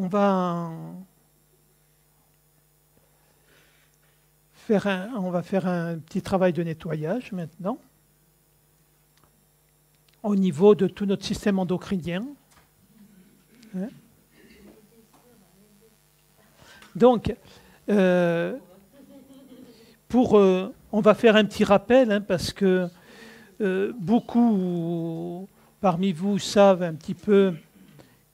on va faire un petit travail de nettoyage maintenant au niveau de tout notre système endocrinien. Donc, on va faire un petit rappel, parce que beaucoup parmi vous savent un petit peu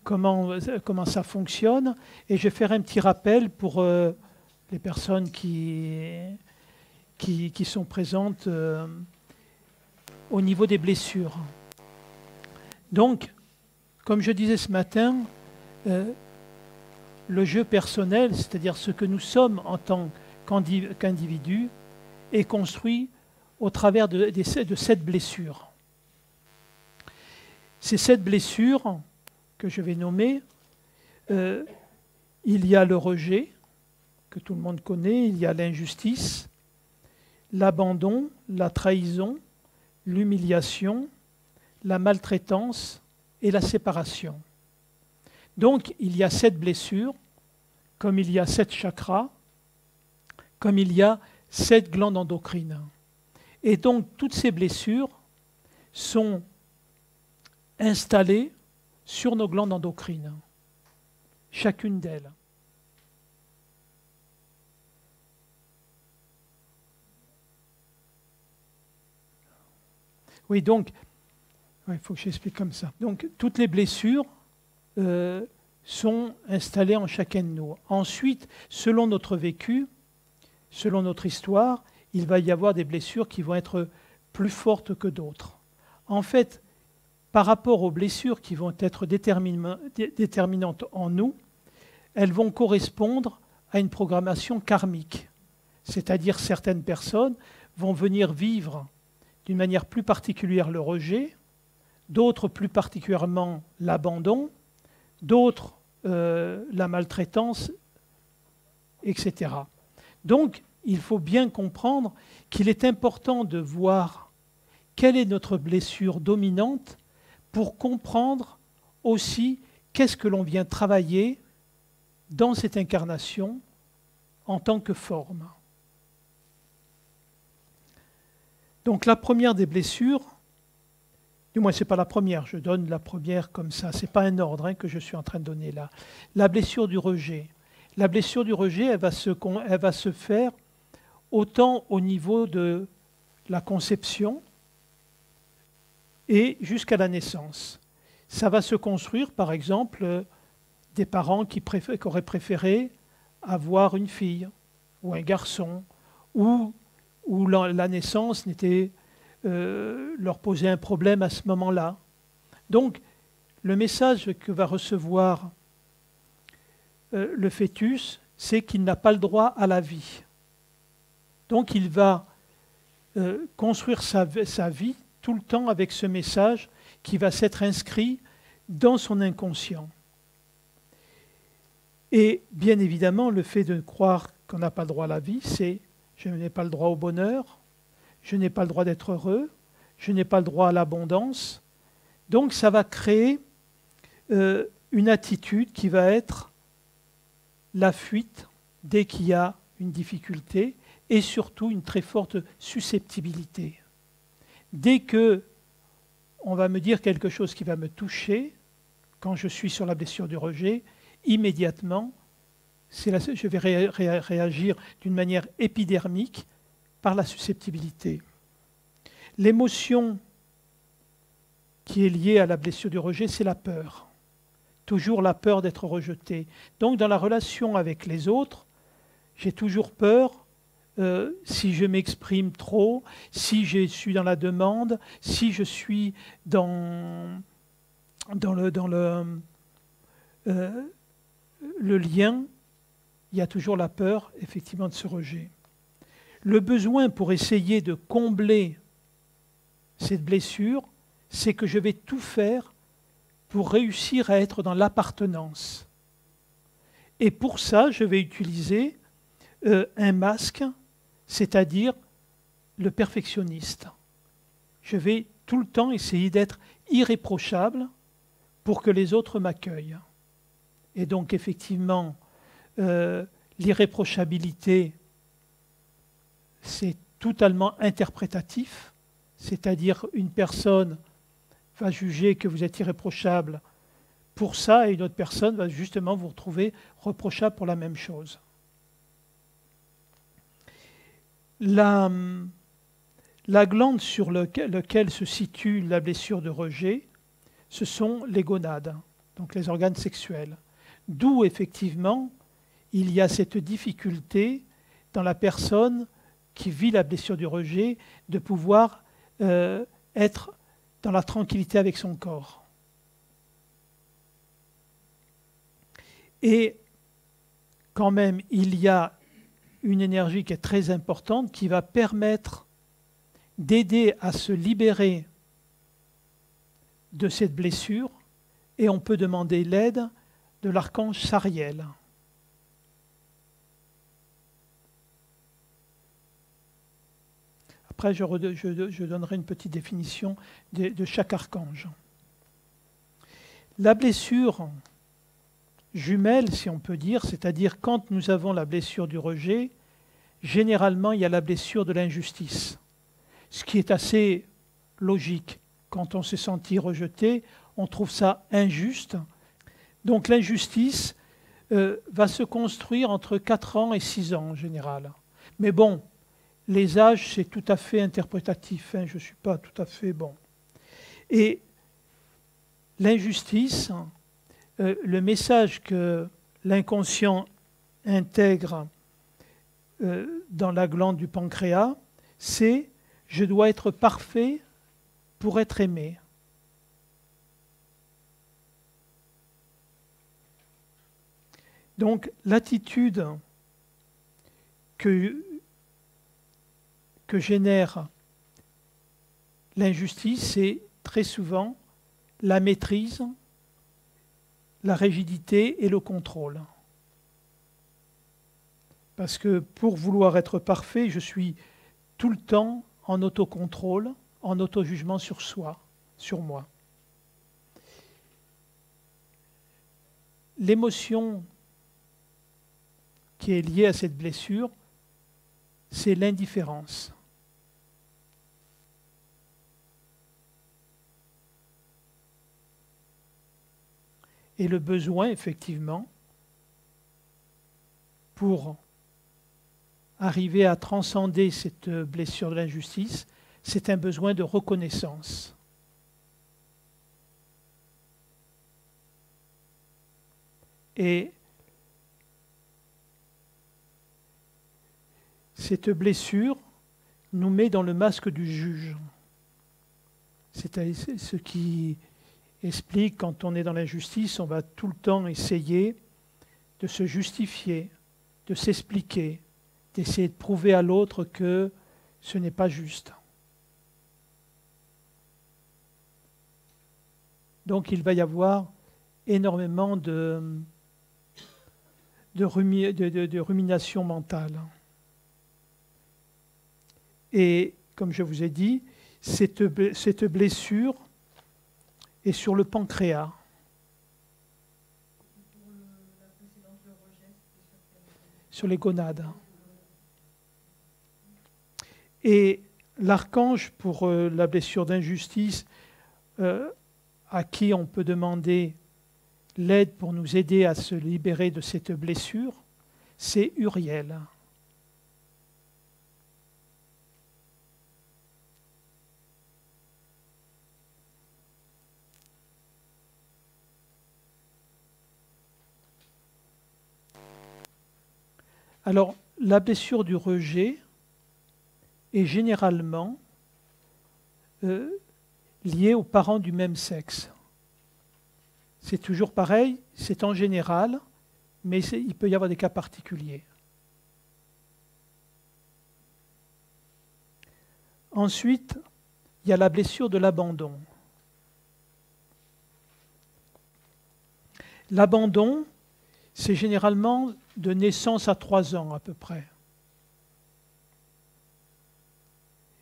comment ça fonctionne, et je vais faire un petit rappel pour les personnes qui sont présentes au niveau des blessures. Donc, comme je disais ce matin, le jeu personnel, c'est-à-dire ce que nous sommes en tant qu'individus, est construit au travers de 7 blessures. Ces 7 blessures que je vais nommer, il y a le rejet, que tout le monde connaît, il y a l'injustice, l'abandon, la trahison, l'humiliation, la maltraitance et la séparation. Donc, il y a 7 blessures, comme il y a 7 chakras, comme il y a 7 glandes endocrines. Et donc, toutes ces blessures sont installées sur nos glandes endocrines, chacune d'elles. Oui, donc, il faut que j'explique comme ça. Donc, toutes les blessures sont installées en chacun de nous. Ensuite, selon notre vécu, selon notre histoire, il va y avoir des blessures qui vont être plus fortes que d'autres. En fait, par rapport aux blessures qui vont être déterminantes en nous, elles vont correspondre à une programmation karmique. C'est-à-dire certaines personnes vont venir vivre d'une manière plus particulière le rejet, d'autres plus particulièrement l'abandon, d'autres la maltraitance, etc. Donc, il faut bien comprendre qu'il est important de voir quelle est notre blessure dominante pour comprendre aussi qu'est-ce que l'on vient travailler dans cette incarnation en tant que forme. Donc la première des blessures, du moins ce n'est pas la première, je donne la première comme ça, ce n'est pas un ordre que je suis en train de donner là. La blessure du rejet. La blessure du rejet, elle va se faire autant au niveau de la conception et jusqu'à la naissance. Ça va se construire, par exemple, des parents qui auraient préféré avoir une fille ou un garçon, ou la naissance leur posait un problème à ce moment-là. Donc, le message que va recevoir le fœtus, c'est qu'il n'a pas le droit à la vie. Donc, il va construire sa vie tout le temps avec ce message qui va s'être inscrit dans son inconscient. Et bien évidemment, le fait de croire qu'on n'a pas le droit à la vie, c'est je n'ai pas le droit au bonheur, je n'ai pas le droit d'être heureux, je n'ai pas le droit à l'abondance. Donc ça va créer une attitude qui va être la fuite dès qu'il y a une difficulté et surtout une très forte susceptibilité. Dès que on va me dire quelque chose qui va me toucher, quand je suis sur la blessure du rejet, immédiatement, je vais réagir d'une manière épidermique par la susceptibilité. L'émotion qui est liée à la blessure du rejet, c'est la peur. Toujours la peur d'être rejeté. Donc dans la relation avec les autres, j'ai toujours peur si je m'exprime trop, si je suis dans la demande, si je suis dans le lien, il y a toujours la peur, effectivement, de ce rejet. Le besoin pour essayer de combler cette blessure, c'est que je vais tout faire pour réussir à être dans l'appartenance. Et pour ça, je vais utiliser un masque, c'est-à-dire le perfectionniste. Je vais tout le temps essayer d'être irréprochable pour que les autres m'accueillent. Et donc effectivement, l'irréprochabilité, c'est totalement interprétatif, c'est-à-dire une personne va juger que vous êtes irréprochable pour ça et une autre personne va justement vous retrouver reprochable pour la même chose. La glande sur laquelle se situe la blessure de rejet, ce sont les gonades, donc les organes sexuels. D'où effectivement il y a cette difficulté dans la personne qui vit la blessure du rejet de pouvoir être dans la tranquillité avec son corps. Et quand même, il y a une énergie qui est très importante qui va permettre d'aider à se libérer de cette blessure et on peut demander l'aide de l'archange Sariel. Après, je donnerai une petite définition de chaque archange. La blessure jumelle, si on peut dire, c'est-à-dire quand nous avons la blessure du rejet, généralement il y a la blessure de l'injustice, ce qui est assez logique. Quand on s'est senti rejeté, on trouve ça injuste. Donc l'injustice va se construire entre 4 ans et 6 ans en général. Mais bon, les âges, c'est tout à fait interprétatif, hein, je ne suis pas tout à fait bon. Et l'injustice, le message que l'inconscient intègre dans la glande du pancréas, c'est « je dois être parfait pour être aimé ». Donc l'attitude que génère l'injustice, c'est très souvent la maîtrise, la rigidité et le contrôle. Parce que pour vouloir être parfait, je suis tout le temps en autocontrôle, en auto-jugement sur soi, sur moi. L'émotion qui est liée à cette blessure, c'est l'indifférence. Et le besoin, effectivement, pour arriver à transcender cette blessure de l'injustice, c'est un besoin de reconnaissance. Et cette blessure nous met dans le masque du juge. C'est ce qui explique, quand on est dans l'injustice, on va tout le temps essayer de se justifier, de s'expliquer, d'essayer de prouver à l'autre que ce n'est pas juste. Donc il va y avoir énormément de rumination mentale. Et comme je vous ai dit, cette blessure est sur le pancréas. Sur les gonades. Et l'archange pour la blessure d'injustice, à qui on peut demander l'aide pour nous aider à se libérer de cette blessure, c'est Uriel. Alors, la blessure du rejet est généralement liée aux parents du même sexe. C'est toujours pareil, c'est en général, mais il peut y avoir des cas particuliers. Ensuite, il y a la blessure de l'abandon. L'abandon, c'est généralement de naissance à 3 ans à peu près.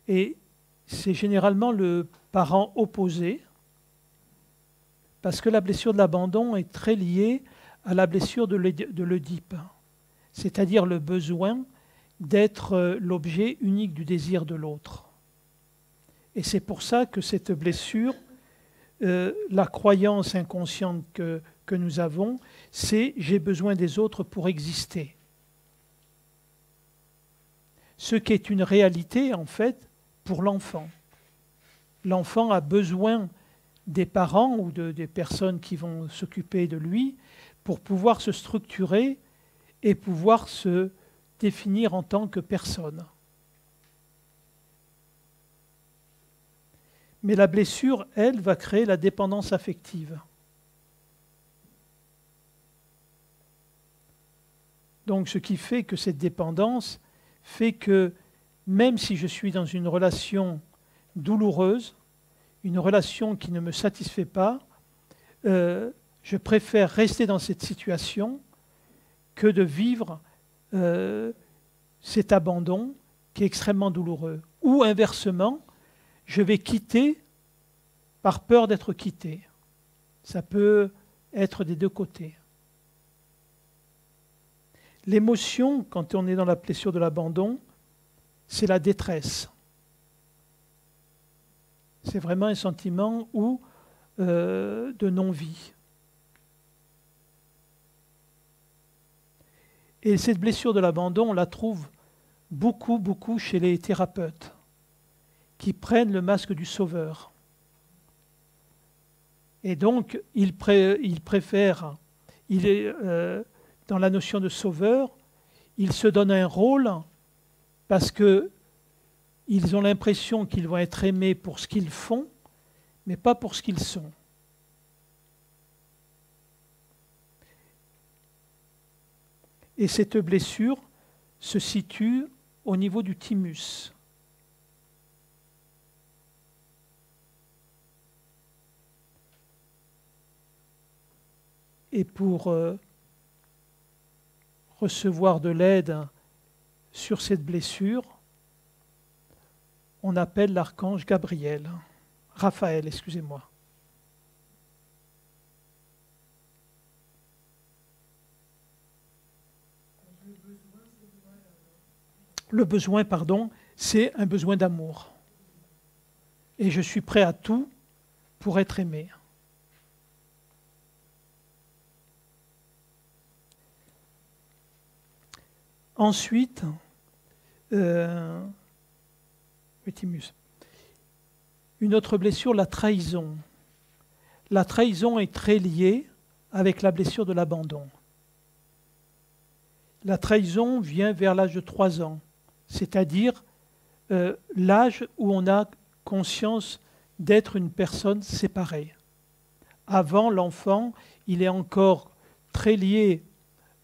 Et c'est généralement le parent opposé, parce que la blessure de l'abandon est très liée à la blessure de l'Œdipe, c'est-à-dire le besoin d'être l'objet unique du désir de l'autre. Et c'est pour ça que cette blessure, la croyance inconsciente que nous avons, c'est « j'ai besoin des autres pour exister ». Ce qui est une réalité, en fait, pour l'enfant. L'enfant a besoin des parents ou des personnes qui vont s'occuper de lui pour pouvoir se structurer et pouvoir se définir en tant que personne. Mais la blessure, elle, va créer la dépendance affective. Donc ce qui fait que cette dépendance fait que même si je suis dans une relation douloureuse, une relation qui ne me satisfait pas, je préfère rester dans cette situation que de vivre cet abandon qui est extrêmement douloureux. Ou inversement, je vais quitter par peur d'être quitté. Ça peut être des deux côtés. L'émotion, quand on est dans la blessure de l'abandon, c'est la détresse. C'est vraiment un sentiment de non-vie. Et cette blessure de l'abandon, on la trouve beaucoup, beaucoup chez les thérapeutes qui prennent le masque du sauveur. Et donc, ils préfèrent, dans la notion de sauveur, ils se donnent un rôle parce qu'ils ont l'impression qu'ils vont être aimés pour ce qu'ils font, mais pas pour ce qu'ils sont. Et cette blessure se situe au niveau du thymus. Et pour recevoir de l'aide sur cette blessure, on appelle l'archange Raphaël, excusez-moi. Le besoin, c'est un besoin d'amour. Et je suis prêt à tout pour être aimé. Ensuite, une autre blessure, la trahison. La trahison est très liée avec la blessure de l'abandon. La trahison vient vers l'âge de 3 ans, c'est-à-dire l'âge où on a conscience d'être une personne séparée. Avant, l'enfant, il est encore très lié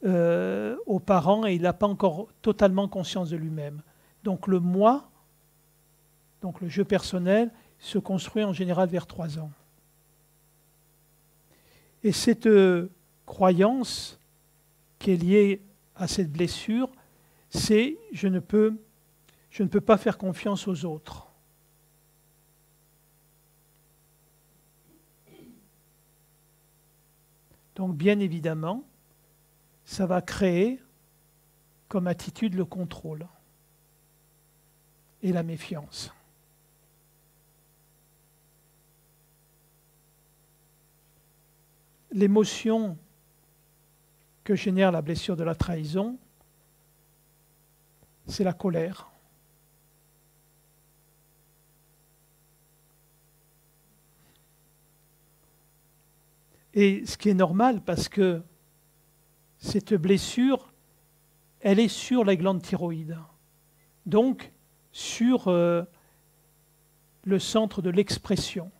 aux parents et il n'a pas encore totalement conscience de lui-même. Donc le moi, donc le je personnel, se construit en général vers 3 ans. Et cette croyance qui est liée à cette blessure, c'est je ne peux pas faire confiance aux autres. Donc bien évidemment, ça va créer comme attitude le contrôle et la méfiance. L'émotion que génère la blessure de la trahison, c'est la colère. Et ce qui est normal parce que cette blessure, elle est sur la glande thyroïde, donc sur le centre de l'expression.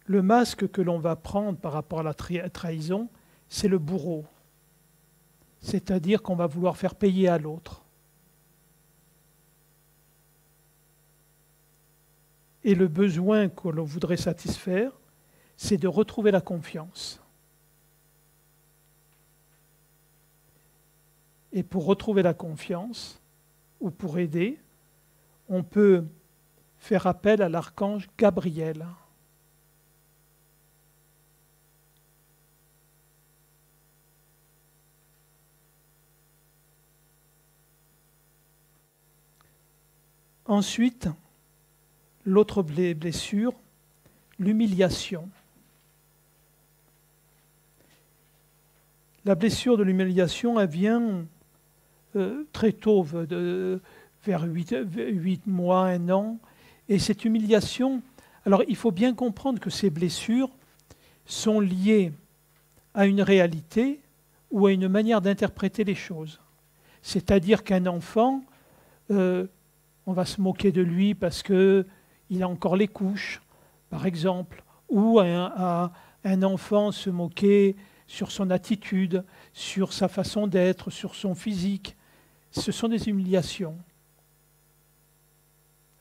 Le masque que l'on va prendre par rapport à la trahison, c'est le bourreau. C'est-à-dire qu'on va vouloir faire payer à l'autre. Et le besoin que l'on voudrait satisfaire, c'est de retrouver la confiance. Et pour retrouver la confiance, ou pour aider, on peut faire appel à l'archange Gabriel. Ensuite, l'autre blessure, l'humiliation. La blessure de l'humiliation, elle vient très tôt, vers 8 mois, 1 an. Et cette humiliation, alors il faut bien comprendre que ces blessures sont liées à une réalité ou à une manière d'interpréter les choses. C'est-à-dire qu'un enfant, on va se moquer de lui parce qu'il a encore les couches, par exemple, ou un enfant se moquer sur son attitude, sur sa façon d'être, sur son physique. Ce sont des humiliations.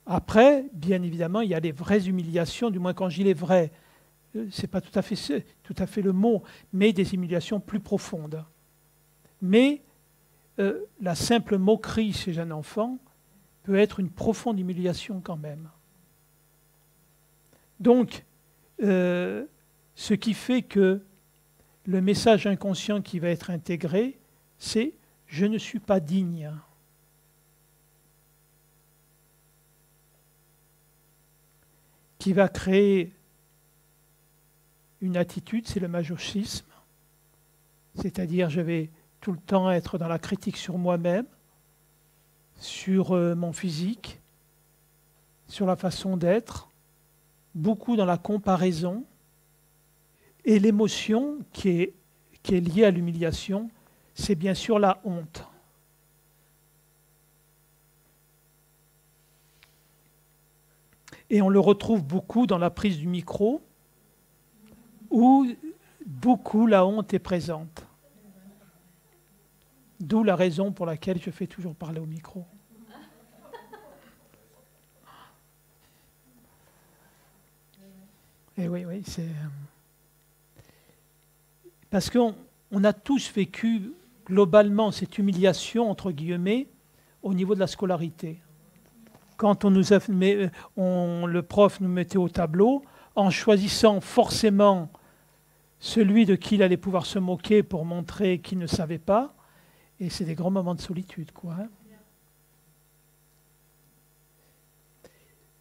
Après, bien évidemment, il y a les vraies humiliations, du moins quand je dis les vraies, ce n'est pas tout à fait le mot, mais des humiliations plus profondes. Mais la simple moquerie chez un enfant peut être une profonde humiliation quand même. Donc, ce qui fait que le message inconscient qui va être intégré, c'est « je ne suis pas digne ». Qui va créer une attitude, c'est le masochisme, c'est-à-dire je vais tout le temps être dans la critique sur moi-même, sur mon physique, sur la façon d'être, beaucoup dans la comparaison, et l'émotion qui est liée à l'humiliation, c'est bien sûr la honte. Et on le retrouve beaucoup dans la prise du micro, où beaucoup la honte est présente. D'où la raison pour laquelle je fais toujours parler au micro. Et oui, c'est... Parce qu'on a tous vécu globalement cette humiliation, entre guillemets, au niveau de la scolarité. Quand le prof nous mettait au tableau, en choisissant forcément celui de qui il allait pouvoir se moquer pour montrer qu'il ne savait pas, et c'est des grands moments de solitude, quoi. Hein.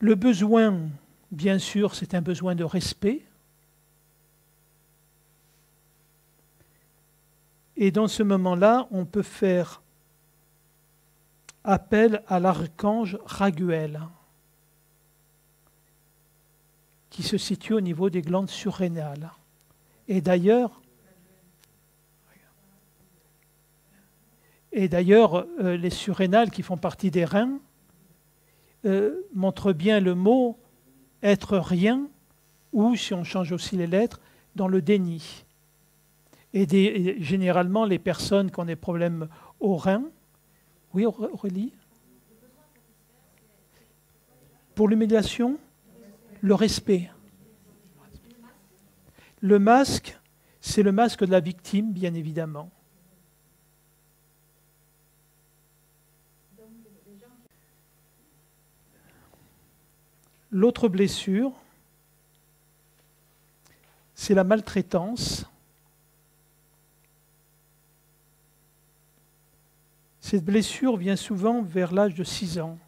Le besoin, bien sûr, c'est un besoin de respect. Et dans ce moment-là, on peut faire appel à l'archange Raguel, qui se situe au niveau des glandes surrénales. Et d'ailleurs, les surrénales qui font partie des reins montrent bien le mot être rien, ou, si on change aussi les lettres, dans le déni. Et généralement, les personnes qui ont des problèmes aux reins, oui Aurélie? Pour l'humiliation, le respect. Le masque, c'est le masque de la victime, bien évidemment. L'autre blessure, c'est la maltraitance. Cette blessure vient souvent vers l'âge de 6 ans.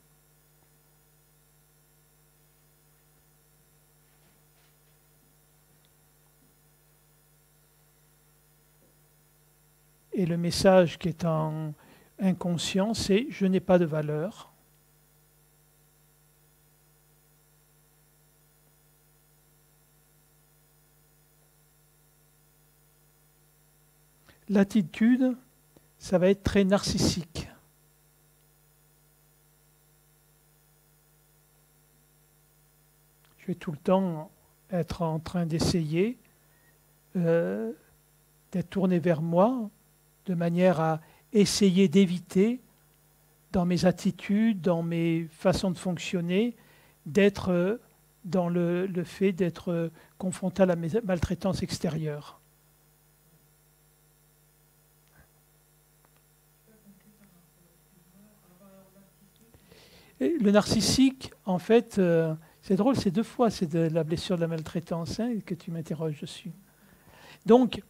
Et le message qui est en inconscient, c'est « je n'ai pas de valeur ». L'attitude, ça va être très narcissique. Je vais tout le temps être en train d'essayer d'être tourné vers moi, de manière à essayer d'éviter, dans mes attitudes, dans mes façons de fonctionner, d'être dans le fait d'être confronté à la maltraitance extérieure. Et le narcissique, en fait, c'est drôle, c'est 2 fois, c'est de la blessure de la maltraitance que tu m'interroges dessus. Donc,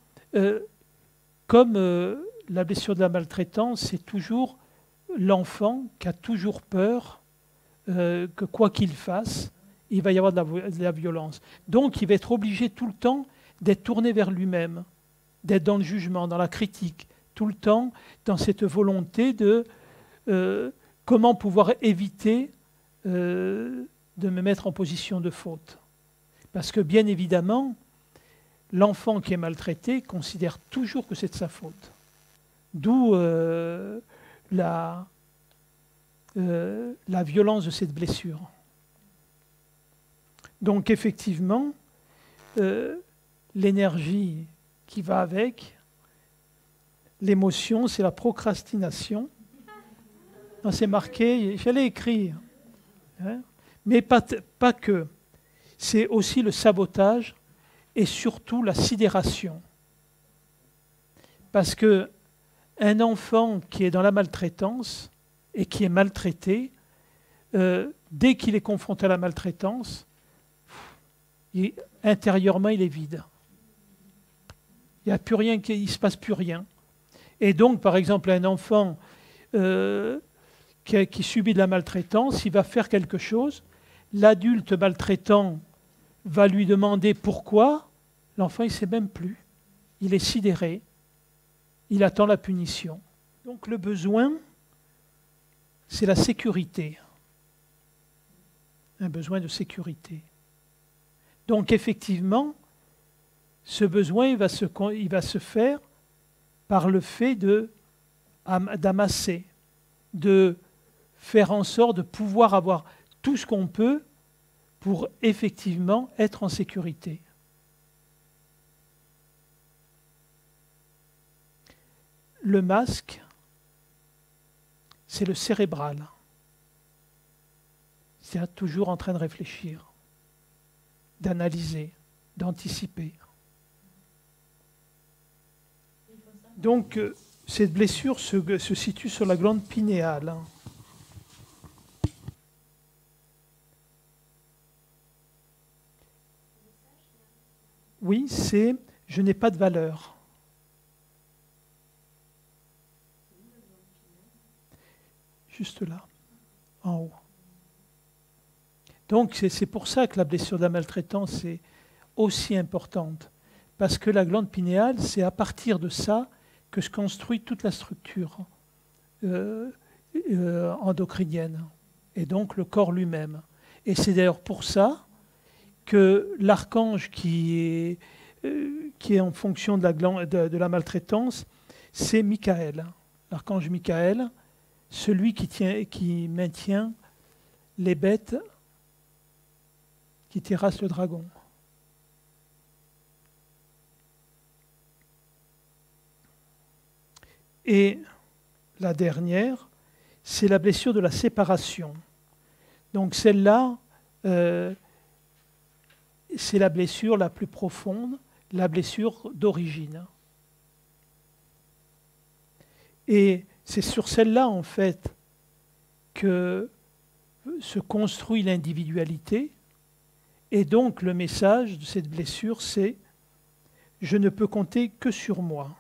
comme la blessure de la maltraitance, c'est toujours l'enfant qui a toujours peur que quoi qu'il fasse, il va y avoir de la violence. Donc, il va être obligé tout le temps d'être tourné vers lui-même, d'être dans le jugement, dans la critique, tout le temps dans cette volonté de comment pouvoir éviter de me mettre en position de faute. Parce que bien évidemment, l'enfant qui est maltraité considère toujours que c'est de sa faute. D'où la violence de cette blessure. Donc effectivement, l'énergie qui va avec, l'émotion, c'est la procrastination. Non, c'est marqué, j'allais écrire. Hein, mais pas que. C'est aussi le sabotage et surtout la sidération. Parce qu'un enfant qui est dans la maltraitance et qui est maltraité, dès qu'il est confronté à la maltraitance, intérieurement, il est vide. Il n'y a plus rien, il ne se passe plus rien. Et donc, par exemple, un enfant qui subit de la maltraitance, il va faire quelque chose, l'adulte maltraitant va lui demander pourquoi, l'enfant il ne sait même plus. Il est sidéré, il attend la punition. Donc le besoin, c'est la sécurité. Un besoin de sécurité. Donc effectivement, ce besoin il va se faire par le fait d'amasser, de faire en sorte de pouvoir avoir tout ce qu'on peut pour effectivement être en sécurité. Le masque, c'est le cérébral. C'est toujours en train de réfléchir, d'analyser, d'anticiper. Donc, cette blessure se situe sur la glande pinéale. Oui, c'est « je n'ai pas de valeur ». Juste là, en haut. Donc, c'est pour ça que la blessure de la maltraitance est aussi importante. Parce que la glande pinéale, c'est à partir de ça que se construit toute la structure endocrinienne, et donc le corps lui-même. Et c'est d'ailleurs pour ça que l'archange qui est en fonction de la maltraitance, c'est Michael. L'archange Michael, celui qui maintient les bêtes qui terrassent le dragon. Et la dernière, c'est la blessure de la séparation. Donc celle-là, c'est la blessure la plus profonde, la blessure d'origine. Et c'est sur celle-là, en fait, que se construit l'individualité. Et donc, le message de cette blessure, c'est « je ne peux compter que sur moi ».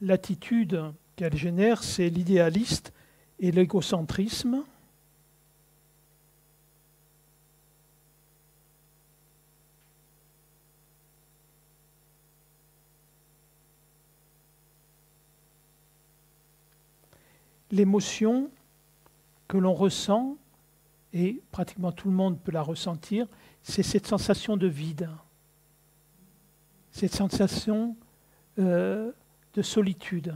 L'attitude qu'elle génère, c'est l'idéaliste et l'égocentrisme. L'émotion que l'on ressent, et pratiquement tout le monde peut la ressentir, c'est cette sensation de vide, cette sensation de solitude,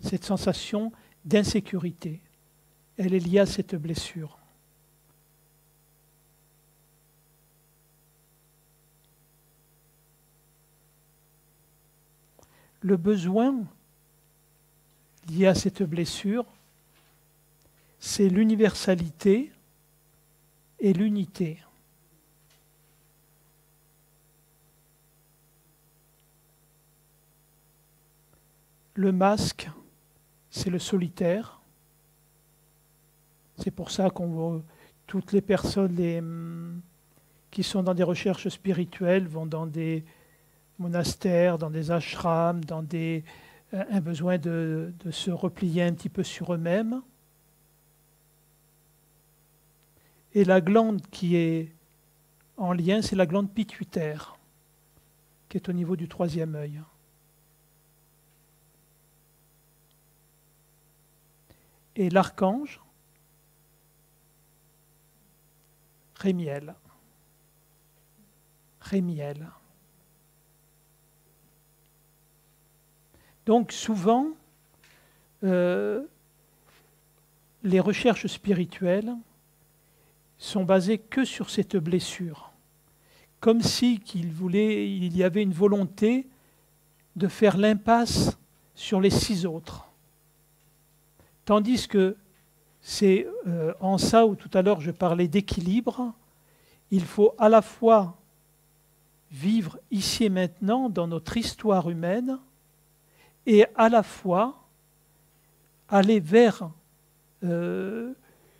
cette sensation d'insécurité. Elle est liée à cette blessure. Le besoin lié à cette blessure, c'est l'universalité et l'unité. le masque, c'est le solitaire. C'est pour ça qu'on voit toutes les personnes qui sont dans des recherches spirituelles vont dans des monastères, dans des ashrams, dans un besoin de se replier un petit peu sur eux-mêmes. Et la glande qui est en lien, c'est la glande pituitaire, qui est au niveau du troisième œil. Et l'archange, Rémiel. Rémiel. Donc souvent, les recherches spirituelles sont basées que sur cette blessure, comme si il y avait une volonté de faire l'impasse sur les 6 autres. Tandis que c'est en ça où tout à l'heure je parlais d'équilibre, il faut à la fois vivre ici et maintenant dans notre histoire humaine et à la fois aller vers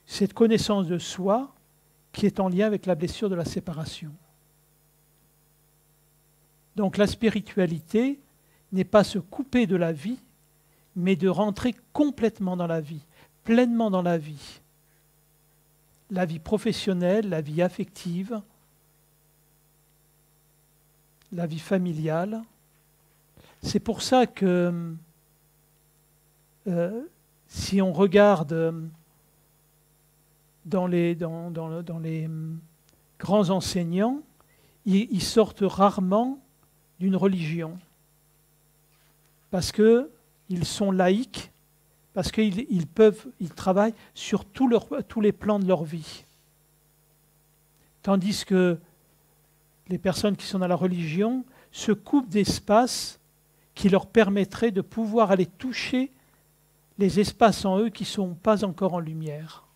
cette connaissance de soi qui est en lien avec la blessure de la séparation. Donc la spiritualité n'est pas se couper de la vie, mais de rentrer complètement dans la vie, pleinement dans la vie. La vie professionnelle, la vie affective, la vie familiale. C'est pour ça que si on regarde dans les grands enseignants, ils sortent rarement d'une religion parce qu'ils sont laïcs, parce qu'ils travaillent sur tous les plans de leur vie. Tandis que les personnes qui sont dans la religion se coupent d'espace qui leur permettrait de pouvoir aller toucher les espaces en eux qui ne sont pas encore en lumière.